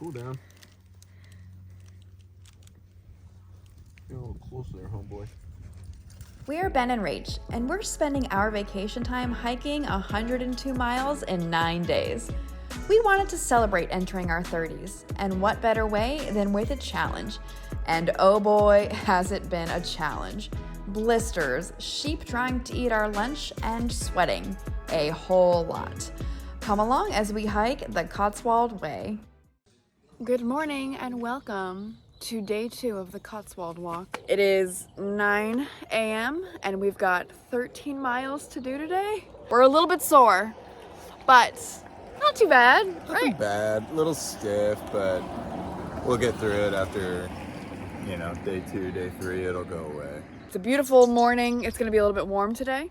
Cool down. Get a little closer there, homeboy. We are Ben and Rach, and we're spending our vacation time hiking 102 miles in 9 days. We wanted to celebrate entering our 30s, and what better way than with a challenge? And oh boy, has it been a challenge. Blisters, sheep trying to eat our lunch, and sweating. A whole lot. Come along as we hike the Cotswold Way. Good morning and welcome to day 2 of the Cotswold walk. It is 9 a.m. and we've got 13 miles to do today. We're a little bit sore, but not too bad, right? Nothing bad, a little stiff, but we'll get through it after, day 2, day 3, it'll go away. It's a beautiful morning. It's gonna be a little bit warm today.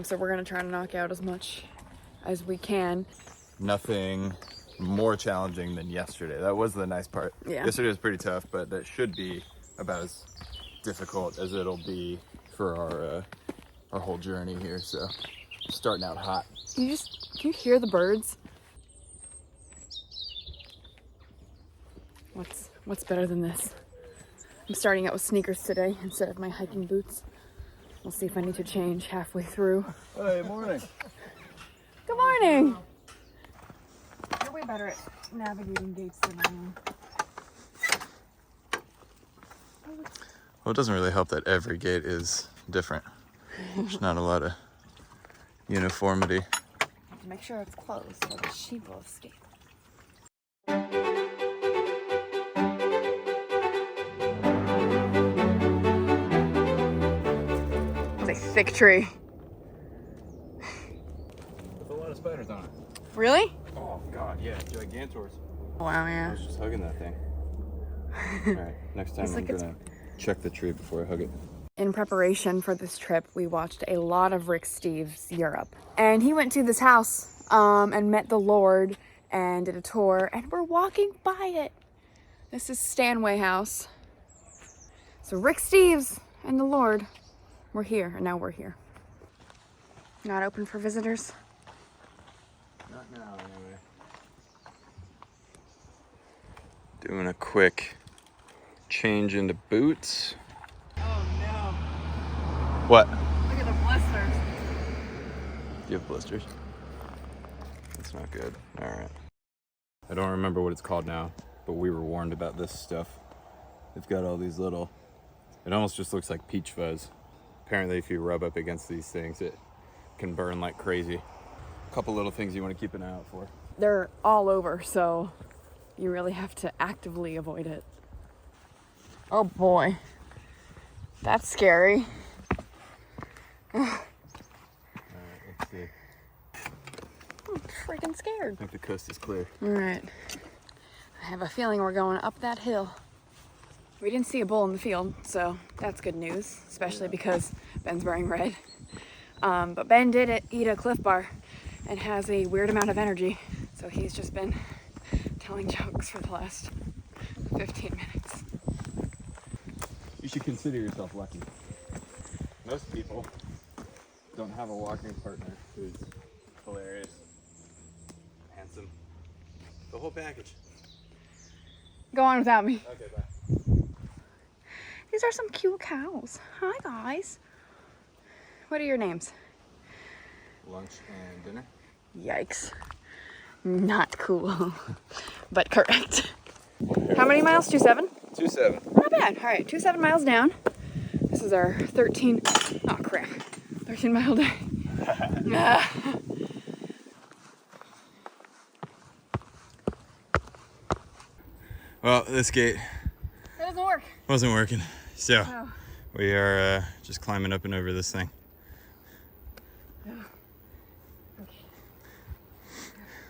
So we're gonna try to knock out as much as we can. Nothing more challenging than yesterday. That was the nice part. Yeah. Yesterday was pretty tough, but that should be about as difficult as it'll be for our whole journey here. So starting out hot. Can you hear the birds? What's better than this? I'm starting out with sneakers today instead of my hiking boots. We'll see if I need to change halfway through. Hey, morning. Good morning. You're way better at navigating gates than I am. Well, it doesn't really help that every gate is different. There's not a lot of uniformity. To make sure it's closed so the sheep will escape. It's a thick tree. With a lot of spiders on it. Really? Oh God, yeah, gigantors. Wow, I yeah. was just hugging that thing. All right, next time It's I'm like it's- gonna check the tree before I hug it. In preparation for this trip, we watched a lot of Rick Steves' Europe. And he went to this house and met the Lord and did a tour, and we're walking by it. This is Stanway house. So Rick Steves and the Lord were here, and now we're here. Not open for visitors? Not now, anyway. Doing a quick change into boots. Oh no. What? Look at the blisters. Do you have blisters? That's not good. All right. I don't remember what it's called now, but we were warned about this stuff. They've got all these little, it almost just looks like peach fuzz. Apparently if you rub up against these things, it can burn like crazy. A couple little things you want to keep an eye out for. They're all over, so you really have to actively avoid it. Oh boy. That's scary. All right, let's see. I'm freaking scared. I think the coast is clear. All right. I have a feeling we're going up that hill. We didn't see a bull in the field, so that's good news, especially because Ben's wearing red. But Ben did eat a Cliff Bar and has a weird amount of energy, so he's just been telling jokes for the last 15 minutes. You should consider yourself lucky. Most people don't have a walking partner who's hilarious, handsome, the whole package. Go on without me. Okay, bye. These are some cute cows. Hi, guys. What are your names? Lunch and dinner. Yikes. Not cool, but correct. How many miles? 2.7? 2-7. Not bad. All right, 2.7 miles down. This is our 13 mile day. Well, this gate It doesn't work. wasn't working, so Oh. we are just climbing up and over this thing.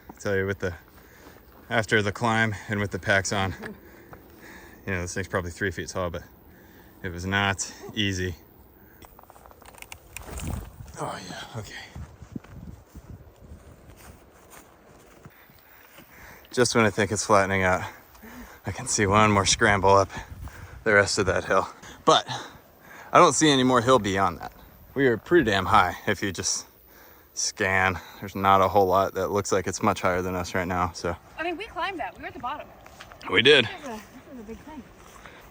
I'll tell you, after the climb and with the packs on, this thing's probably 3 feet tall, but it was not easy. Oh yeah, okay. Just when I think it's flattening out, I can see one more scramble up the rest of that hill. But I don't see any more hill beyond that. We are pretty damn high if you just scan. There's not a whole lot that looks like it's much higher than us right now, so. I mean, we climbed that. We were at the bottom. We did. This is a big thing.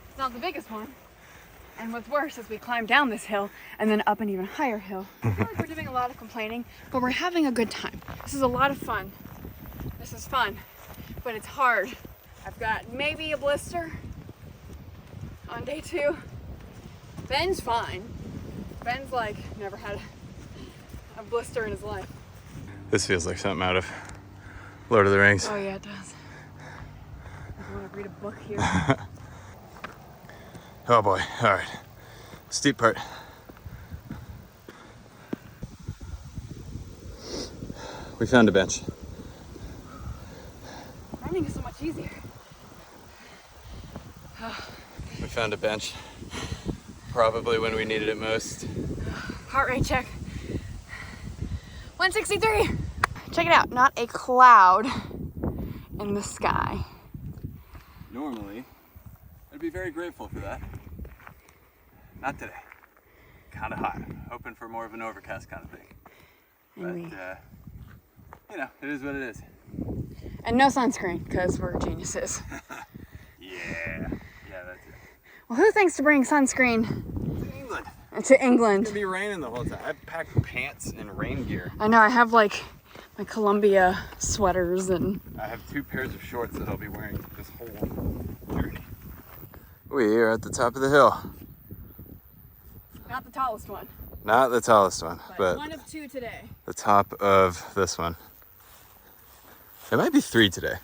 It's not the biggest one. And what's worse is we climbed down this hill and then up an even higher hill. I feel like we're doing a lot of complaining, but we're having a good time. This is a lot of fun. This is fun, but it's hard. I've got maybe a blister on day 2. Ben's fine. Ben's like never had a blister in his life. This feels like something out of Lord of the Rings. Oh yeah, it does. I want to read a book here. Oh boy, all right. Steep part. We found a bench. Running is so much easier. We found a bench. Probably when we needed it most. Heart rate check. 163. Check it out, not a cloud in the sky. Normally, I'd be very grateful for that. Not today. Kind of hot. Hoping for more of an overcast kind of thing. But, you know, it is what it is. And no sunscreen, because we're geniuses. Yeah, that's it. Well, who thinks to bring sunscreen To England. to England? It's gonna be raining the whole time. I've packed pants and rain gear. I know, I have like my Columbia sweaters and... I have 2 pairs of shorts that I'll be wearing this whole journey. We are at the top of the hill. Not the tallest one, Not the tallest one, but one of 2 today. the top of this one. It might be 3 today.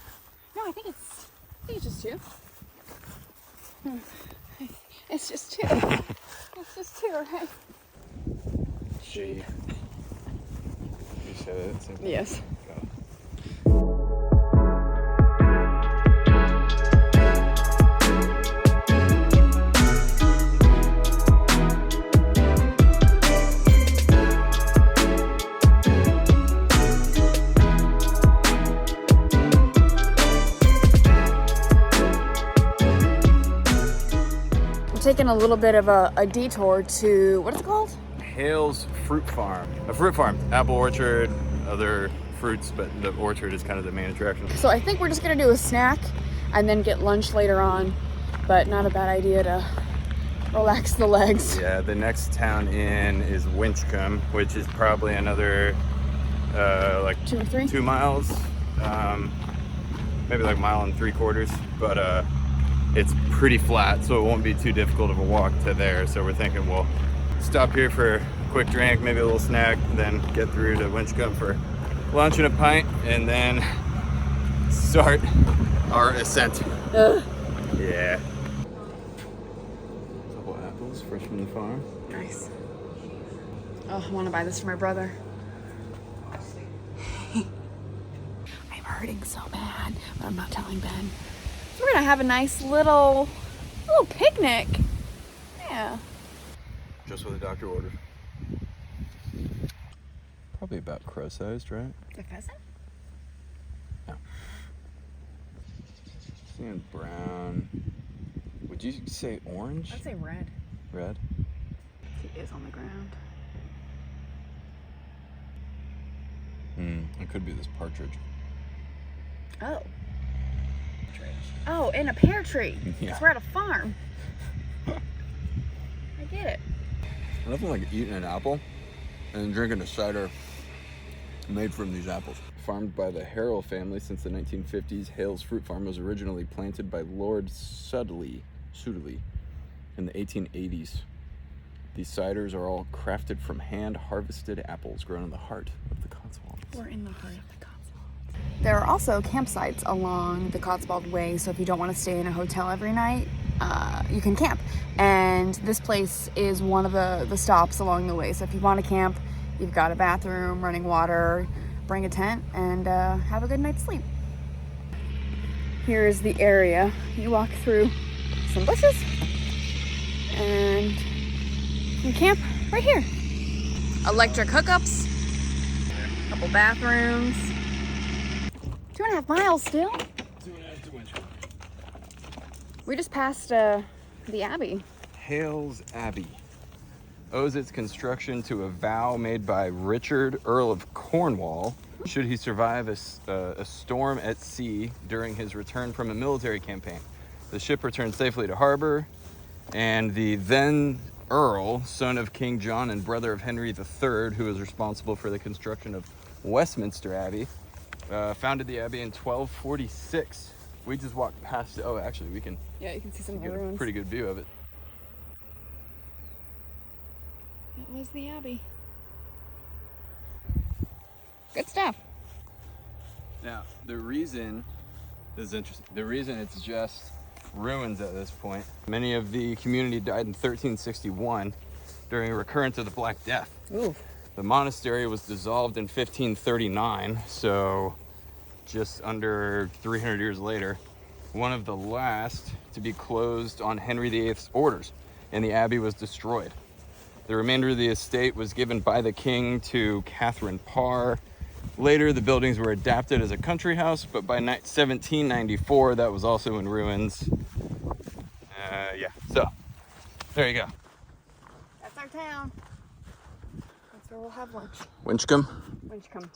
No, I think it's just 2. It's just 2. It's just 2, right? She. You said it. So Yes. Taking a little bit of a detour to, what is it called? Hayles Fruit Farm. A fruit farm. Apple orchard, other fruits, but the orchard is kind of the main attraction. So I think we're just gonna do a snack and then get lunch later on, but not a bad idea to relax the legs. Yeah, the next town in is Winchcombe, which is probably another like 2 or 3? 2 miles, maybe like 1 3/4, but it's pretty flat, so it won't be too difficult of a walk to there. So we're thinking we'll stop here for a quick drink, maybe a little snack, then get through to Winchcombe for lunch and a pint, and then start our ascent. Yeah. Couple apples fresh from the farm. Nice. Oh, I want to buy this for my brother. I'm hurting so bad, but I'm not telling Ben. So we're gonna have a nice little picnic. Yeah. Just what the doctor ordered. Probably about crow-sized, right? The pheasant? Yeah. Seeing brown. Would you say orange? I'd say red. Red? He is on the ground. It could be this partridge. Oh. Oh, and a pear tree. Yeah. 'Cause we're at a farm. I get it. Nothing like eating an apple and drinking a cider made from these apples. Farmed by the Harrell family since the 1950s, Hayles Fruit Farm was originally planted by Lord Sudeley in the 1880s. These ciders are all crafted from hand-harvested apples grown in the heart of the Cotswolds. We're in the heart of the Cotswolds. There are also campsites along the Cotswold Way, so if you don't want to stay in a hotel every night, you can camp. And this place is one of the stops along the way. So if you want to camp, you've got a bathroom, running water, bring a tent, and have a good night's sleep. Here is the area. You walk through some bushes, and you camp right here. Electric hookups, couple bathrooms. 2.5 miles still. 2.5 to Winchcombe. We just passed the Abbey. Hayles Abbey owes its construction to a vow made by Richard, Earl of Cornwall, should he survive a storm at sea during his return from a military campaign. The ship returned safely to harbor, and the then Earl, son of King John and brother of Henry III, who was responsible for the construction of Westminster Abbey, founded the abbey in 1246. We just walked past it. Oh, actually, we can Yeah, you can see some of the get a ruins. pretty good view of it. That was the abbey. Good stuff. Now, the reason, this is interesting, the reason it's just ruins at this point, many of the community died in 1361 during a recurrence of the Black Death. Ooh. The monastery was dissolved in 1539, so just under 300 years later, one of the last to be closed on Henry VIII's orders, and the abbey was destroyed. The remainder of the estate was given by the king to Catherine Parr. Later, the buildings were adapted as a country house, but by 1794, that was also in ruins. Yeah, so there you go. That's our town. That's where we'll have lunch. Winchcombe. Winchcombe.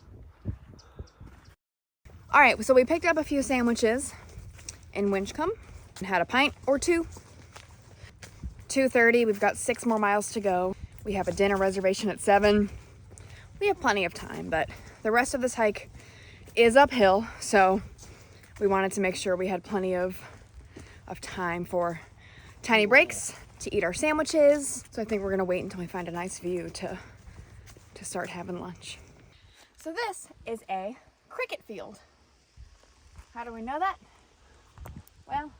All right, so we picked up a few sandwiches in Winchcombe and had a pint or two. 2:30, we've got 6 more miles to go. We have a dinner reservation at 7. We have plenty of time, but the rest of this hike is uphill, so we wanted to make sure we had plenty of time for tiny breaks to eat our sandwiches. So I think we're gonna wait until we find a nice view to start having lunch. So this is a cricket field. How do we know that? Well,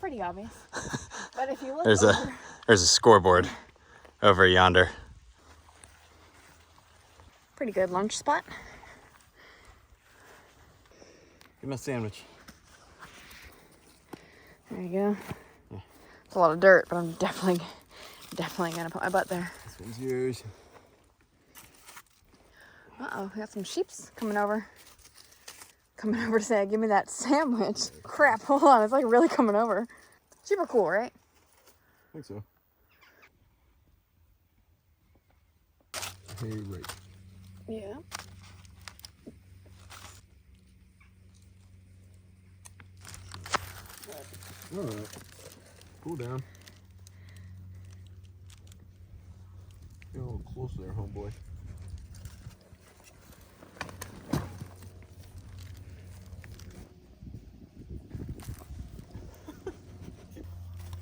pretty obvious. But if you look There's over, a scoreboard over yonder. pretty good lunch spot. Give me a sandwich. There you go. Yeah. It's a lot of dirt, but I'm definitely gonna put my butt there. This one's yours. Uh-oh, we got some sheeps coming over to say, give me that sandwich. Crap, hold on, it's like really coming over. Sheep are cool, right? I think so. Hey, right. Yeah. All right. Cool down. Get a little closer there, homeboy.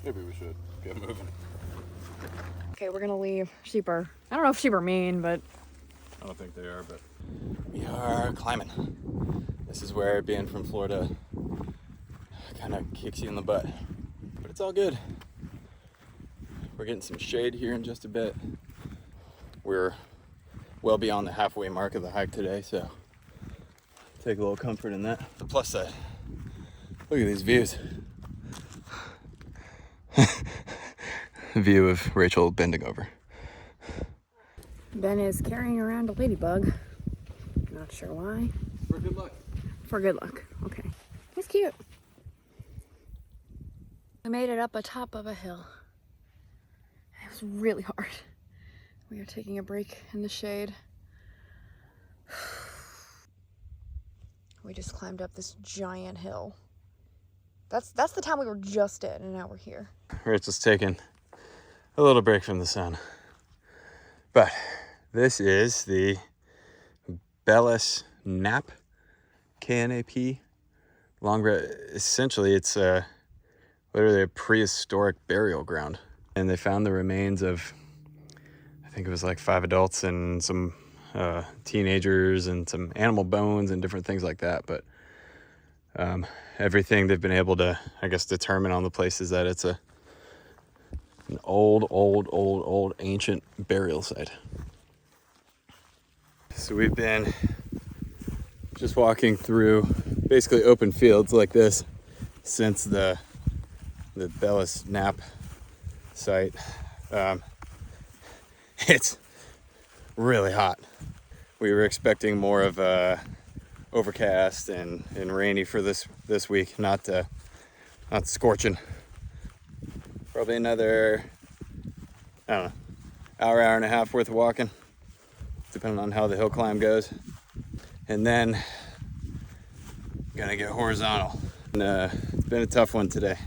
Maybe we should get moving. Okay, we're gonna leave. Sheep are, I don't know if sheep are mean, but I don't think they are, but we are climbing. This is where being from Florida kind of kicks you in the butt, but it's all good. We're getting some shade here in just a bit. We're well beyond the halfway mark of the hike today, so take a little comfort in that. The plus side, look at these views. View of Rachel bending over. Ben is carrying around a ladybug. Not sure why. For good luck. For good luck. Okay. He's cute. We made it up atop of a hill. It was really hard. We are taking a break in the shade. We just climbed up this giant hill. That's the time we were just in, and now we're here. Rachel's taking a little break from the sun. But this is the Bellis Knap, K-N-A-P, essentially it's literally a prehistoric burial ground. And they found the remains of, I think it was like 5 adults and some teenagers and some animal bones and different things like that. But everything they've been able to, I guess, determine on the place is that it's an old ancient burial site. So we've been just walking through basically open fields like this since the Bellis Knap site. It's really hot. We were expecting more of a overcast and rainy for this week, not scorching. Probably another, I don't know, hour and a half worth of walking, depending on how the hill climb goes. and then gonna get horizontal. And, it's been a tough one today.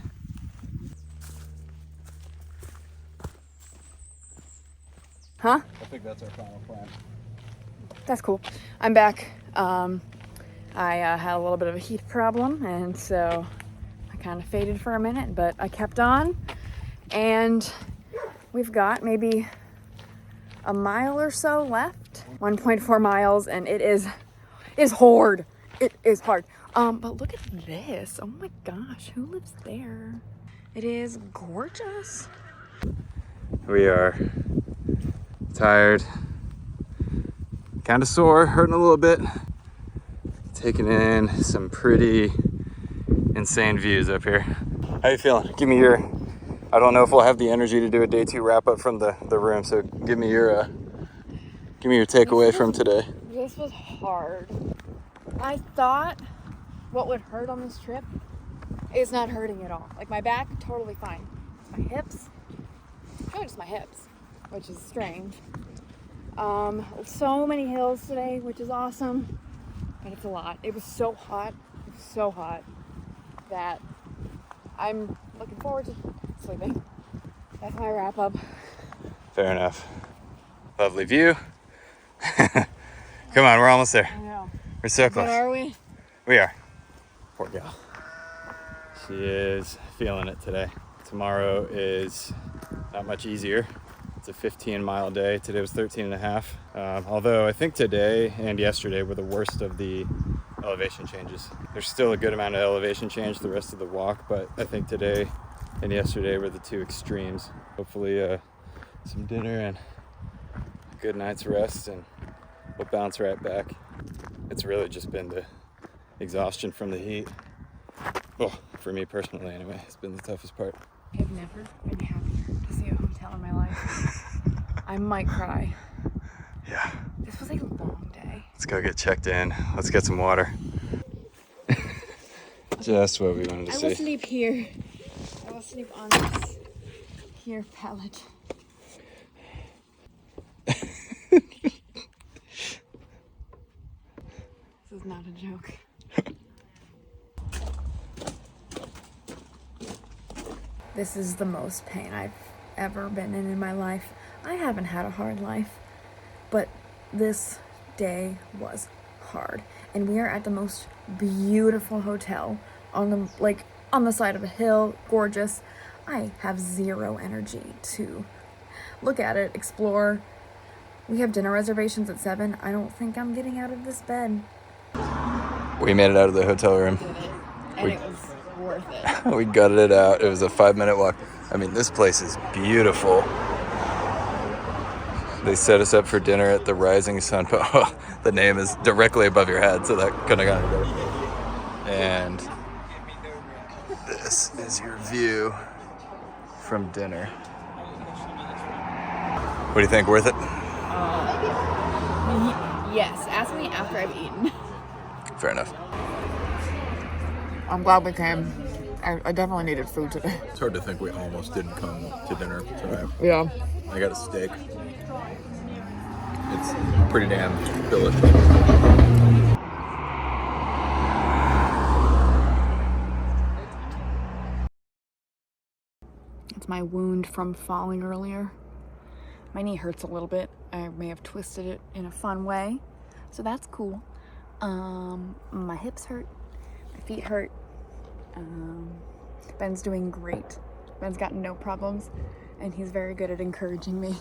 Huh? I think that's our final plan. That's cool. I'm back. I had a little bit of a heat problem, and so I kind of faded for a minute, but I kept on. And we've got maybe a mile or so left. 1.4 miles, and it is hard. It is hard. But look at this. Oh my gosh, who lives there? It is gorgeous. We are tired, kind of sore, hurting a little bit. Taking in some pretty insane views up here. How you feeling? Give me your, I don't know if we'll have the energy to do a day 2 wrap up from the room, so give me your takeaway from today. This was hard. I thought what would hurt on this trip is not hurting at all. Like my back, totally fine. My hips, probably just my hips, which is strange. So many hills today, which is awesome, but it's a lot. It was so hot that I'm looking forward to sleeping. That's my wrap up. Fair enough. Lovely view. Come on, we're almost there. I know. We're so But close. are we? We are. Poor gal. She is feeling it today. Tomorrow is not much easier. It's a 15-mile day. Today was 13 and a half. Although I think today and yesterday were the worst of the elevation changes. There's still a good amount of elevation change the rest of the walk, but I think today and yesterday were the 2 extremes. Hopefully some dinner and a good night's rest, and we'll bounce right back. It's really just been the exhaustion from the heat. Oh, for me personally anyway, it's been the toughest part. I've never been happier to see a hotel in my life. I might cry. Yeah. This was a long day. Let's go get checked in. Let's get some water. Just what we wanted to I see. will sleep here. I will sleep on this here pallet. This is not a joke. This is the most pain I've ever been in my life. I haven't had a hard life, but this day was hard. And we are at the most beautiful hotel on the side of a hill, gorgeous. I have zero energy to look at it, explore. We have dinner reservations at 7. I don't think I'm getting out of this bed. We made it out of the hotel room. And it was worth it. We gutted it out. It was a 5-minute walk. I mean, this place is beautiful. They set us up for dinner at the Rising Sun. Oh, the name is directly above your head, so that couldn't have gone better. And this is your view from dinner. What do you think? Worth it? Yes, ask me after I've eaten. Fair enough. I'm glad we came. I definitely needed food today. It's hard to think we almost didn't come to dinner. So Yeah. I got a steak. It's pretty damn delicious. It's my wound from falling earlier. My knee hurts a little bit. I may have twisted it in a fun way, so that's cool. My hips hurt, my feet hurt. Ben's doing great. Ben's got no problems, and he's very good at encouraging me.